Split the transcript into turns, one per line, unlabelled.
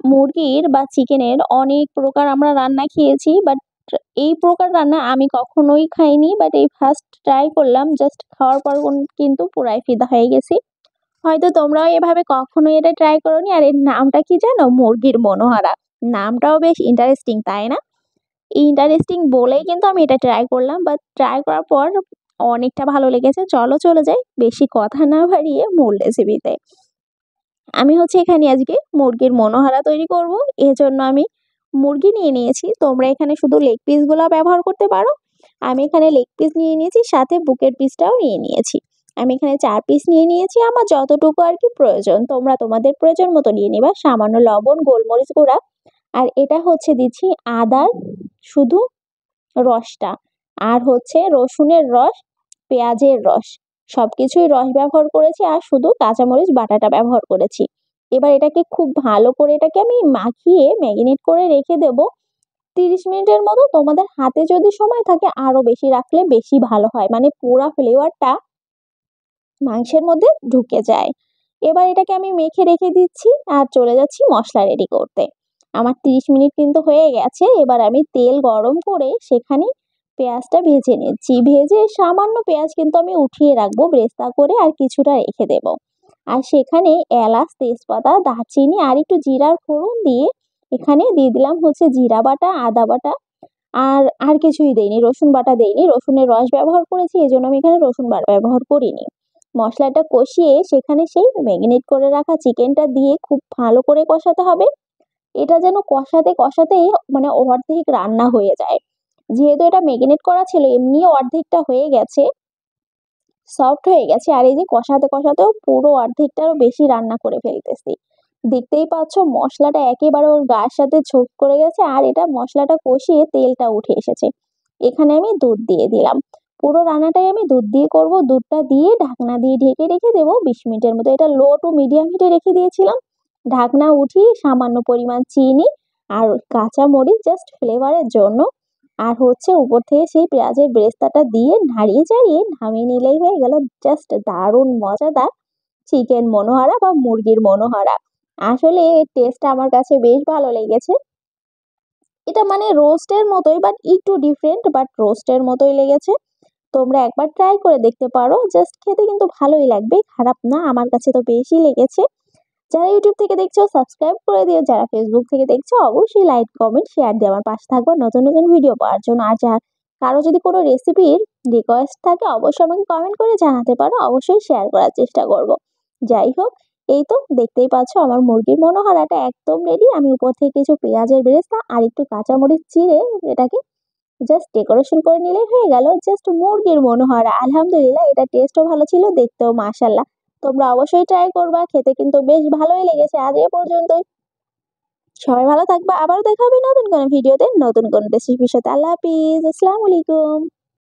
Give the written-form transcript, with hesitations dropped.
মুরগির বা চিকেনের অনেক প্রকার আমরা রান্না খেয়েছি। বাট এই প্রকার রান্না আমি কখনোই খাইনি। বাট এই ফার্স্ট ট্রাই করলাম। জাস্ট খাওয়ার পর কিন্তু পুরাই ফিদা হয়ে গেছি। হয়তো তোমরাও এভাবে কখনোই এটা ট্রাই করোনি। আর এর নামটা কি জানো? মুরগির মনোহারা। নামটাও বেশ ইন্টারেস্টিং, তাই না? ইন্টারেস্টিং বলেই কিন্তু আমি এটা ট্রাই করলাম। বাট ট্রাই করার পর অনেকটা ভালো লেগেছে। চলো চলে যাই বেশি কথা না বাড়িয়ে মূল রেসিপিতে। আমি এখানে আজকে মুরগির মনোহারা তৈরি করব। এজন্য আমি মুরগি নিয়ে নিয়েছি। তোমরা এখানে শুধু লেগ পিসগুলা ব্যবহার করতে পারো। আমি এখানে লেগ পিস নিয়ে নিয়েছি, সাথে বুকের পিসটাও নিয়ে নিয়েছি। আমি এখানে ৪ পিস নিয়ে নিয়েছি, আমার যতটুকু আরকি প্রয়োজন। তোমরা তোমাদের প্রয়োজন মতো নিয়ে নিবা। সামান্য লবণ, গোলমরিচ গুঁড়া, আর এটা দিচ্ছি আদার শুধু রসটা, আর রসুনের রস, পেঁয়াজের রস, সবকিছুই রস ব্যবহার করেছি, আর শুধু কাঁচামরিচ বাটাটা ব্যবহার করেছি। এবার এটাকে খুব ভালো করে এটাকে আমি মাখিয়ে ম্যারিনেট করে রেখে দেব ৩০ মিনিটের মতো। তোমাদের হাতে যদি সময় থাকে আরো বেশি রাখলে বেশি ভালো হয়, মানে পুরা ফ্লেভারটা মাংসের মধ্যে ঢুকে যায়। এবার এটাকে আমি মেখে রেখে দিচ্ছি আর চলে যাচ্ছি মশলা রেডি করতে। আমার ৩০ মিনিট কিন্তু হয়ে গেছে। এবার আমি তেল গরম করে সেখানে পেঁয়াজটা ভেজে নিচ্ছি। ভেজে সামান্য পেঁয়াজ কিন্তু আমি উঠিয়ে রাখবো ব্রেস্তা করে, আর কিছুটা রেখে দেব। আর সেখানে এলাচ, তেজপাতা, দারচিনি আর একটু জিরার ফোড়ন দিয়ে এখানে দিয়ে দিলাম জিরা বাটা, আদা বাটা, আর কিছুই দেইনি। রসুন বাটা দেইনি, রসুনের রস ব্যবহার করেছি, এজন্য আমি এখানে রসুন বাটা ব্যবহার করিনি। মশলাটা কষিয়ে সেখানে সেই ম্যারিনেট করে রাখা চিকেনটা দিয়ে খুব ভালো করে কষাতে হবে। এটা যেন কষাতে কষাতেই মানে অর্ধেক রান্না হয়ে যায়। যেহেতু এটা ম্যারিনেট করা ছিল, এমনিই অর্ধেকটা হয়ে গেছে, সফট হয়ে গেছে। আর এই যে কষাতে কষাতেও পুরো অর্ধেকটারও বেশি রান্না করে ফেলতেছি। দেখতেই পাচ্ছ মশলাটা একেবারে ওর গায়ের সাথে ছোপ করে গেছে, আর এটা মশলাটা কষিয়ে তেলটা উঠে এসেছে। এখানে আমি দুধ দিয়ে দিলাম। পুরো রান্নাটাই আমি দুধ দিয়ে করব। দুধটা দিয়ে ঢাকনা দিয়ে ঢেকে রেখে দেবো ২০ মিনিটের মতো। এটা লো টু মিডিয়াম হিটে রেখে দিয়েছিলাম। ঢাকনা উঠিয়ে সামান্য পরিমাণ চিনি আর কাঁচা মরিচ জাস্ট ফ্লেভারের জন্য, আর উপর থেকে সেই পেঁয়াজের বেরেস্তাটা দিয়ে নাড়িয়ে চাড়িয়ে নামিয়ে নিলেই হয়ে গেল জাস্ট দারুণ মজাদার চিকেন মনোহারা বা মুরগির মনোহারা। আসলে এর টেস্টটা আমার কাছে বেশ ভালো লেগেছে। এটা মানে রোস্টের মতোই, বাট একটু ডিফারেন্ট, বাট রোস্টের মতোই লেগেছে। তোমরা একবার ট্রাই করে দেখতে পারো। জাস্ট খেতে কিন্তু ভালোই লাগবে, খারাপ না। আমার কাছে তো বেশই লেগেছে। যারা ইউটিউব থেকে দেখছো সাবস্ক্রাইব করে দিও। যারা ফেসবুক থেকে দেখছো অবশ্যই লাইক, কমেন্ট, শেয়ার দিয়ে আমার পাশে থাকবে নতুন নতুন ভিডিও পাওয়ার জন্য। আর কারো যদি কোনো রেসিপির রিকোয়েস্ট থাকে অবশ্যই আমাকে কমেন্ট করে জানাতে পারো। অবশ্যই শেয়ার করার চেষ্টা করব। যাই হোক, এই তো দেখতেই পাচ্ছ আমার মুরগির মনোহারাটা একদম রেডি। আমি উপর থেকে কিছু পেঁয়াজের বেরেস্তা আর একটু কাঁচামরিচ চিড়ে এটাকে জাস্ট ডেকোরেশন করে নিলেই হয়ে গেল জাস্ট মুরগির মনোহারা। আলহামদুলিল্লাহ, এটা টেস্টও ভালো ছিল, দেখতেও মাশাআল্লাহ। তোমরা অবশ্যই ট্রাই করবা, খেতে কিন্তু বেশ ভালোই লেগেছে। আজ এ পর্যন্তই। সবাই ভালো থাকবা। আবারও দেখা হবে নতুন কোনো ভিডিওতে, নতুন কোনো রেসিপির সাথে। আল্লাহ হাফিজ, আসসালামু আলাইকুম।